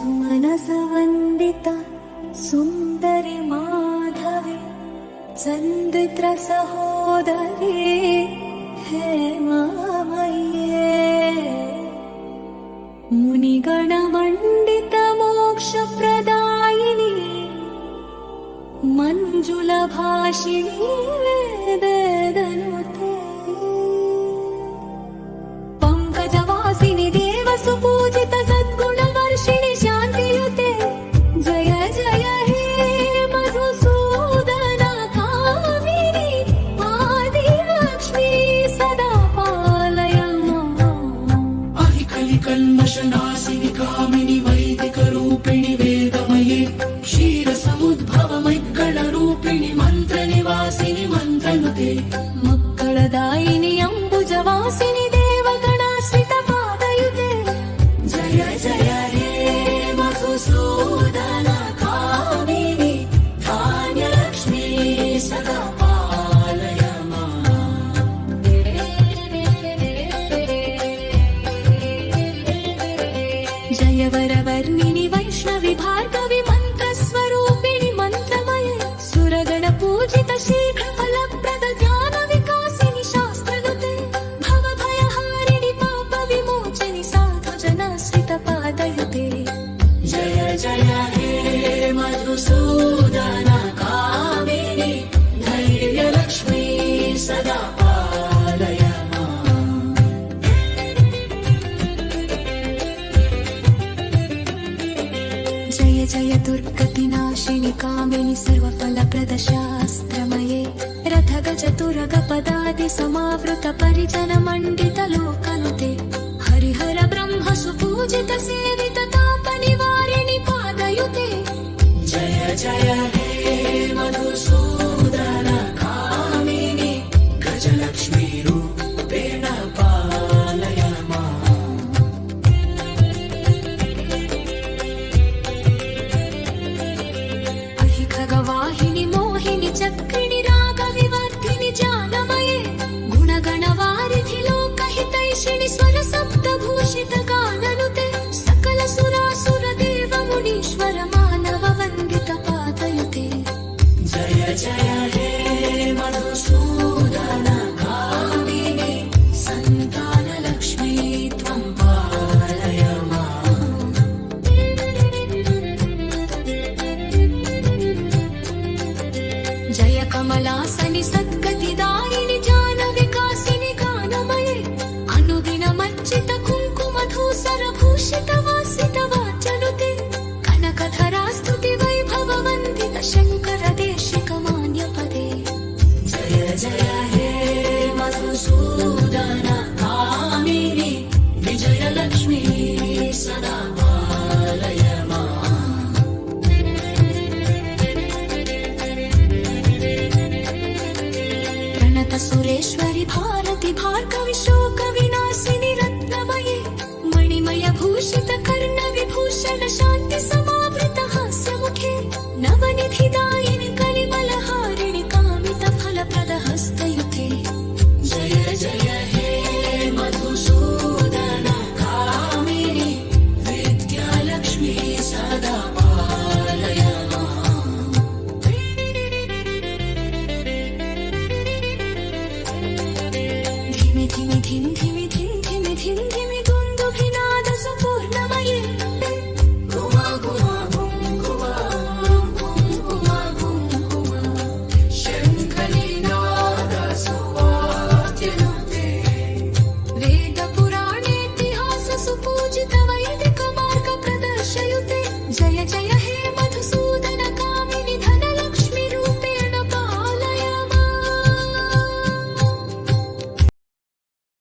सुमनसवन्दिता सुन्दरि माधवी चन्द्रित्र सहोदरी हेमामये मुनिगणमण्डित मोक्षप्रदायिनी मञ्जुलभाषिणी वेदनुते पङ्कजवासिनि देवसुपूजित सद्गुणवर्षिणि शान्तियुते जय जय हे मधुसूदन कामिनि आदिलक्ष्मी सदा पालय अहि कलिकल्मषनाशिनि कामिनि वैदिकरूपिणि वेदमये क्षीरसमुद्भवमैक्कळरूपिणि मन्त्रनिवासिनि मन्त्रनुते मक्कळदायिनि अम्बुजवासिनि देवगणाश्रित पादयुते जय जय हे मधुसूदन कामिनि धान्यलक्ष्मी सदा पालय जय वरवर्णिनि वैष्णवि भार्गवि मन्त्रस्वरूपिणि मन्त्रमये सुरगण पूजित शीघ्र फलप्रद ध्यान विकासिनि शास्त्रनुते भवभयहारिणि पाप विमोचनि साधु जनाश्रित पादयुते जय जय हे मधुसूदन कामिनि धैर्यलक्ष्मी सदा पालय जय जय दुर्गतिनाशिनि कामिनि सर्वफलप्रद शास्त्रमये रथगज तुरगपदादि समावृत परिजन मण्डित लोकनुते हरिहर ब्रह्म सुपूजित सेवित तापनिवारिणि पादयुते जय जय हे मधुसूदन कामिनि गजलक्ष्मी रूपेण पालय अहि खगवाहिनि मोहिनि चक्रिणि रागविवर्धिनि जानमये गुणगणवारिधि लोकहितैषिणि स्वरसप्तभूषित गाननुते सकल सुरासुर देव मुनीश्वर मानव वन्दित पादयुते जय जय हे मधुसूदन कामिनि सन्तानलक्ष्मी त्वं पालय जय कमलासनि सद्गतिदायिनि जानविकासिनि गानमये अनुदिनमर्चित कुङ्कुमधूसर भूषित वासित वाचनुते कनकधरा स्तुति वैभव वन्दित शङ्कर देशिक मान्यपदे जय जय हे मधुसूदन कामिनि विजयलक्ष्मी सदा पालय प्रणत सुरेश्वरि भारति भार्गवि शोक विनाशिनि रत्नमये मणिमय भूषित कर्ण विभूषण शान्ति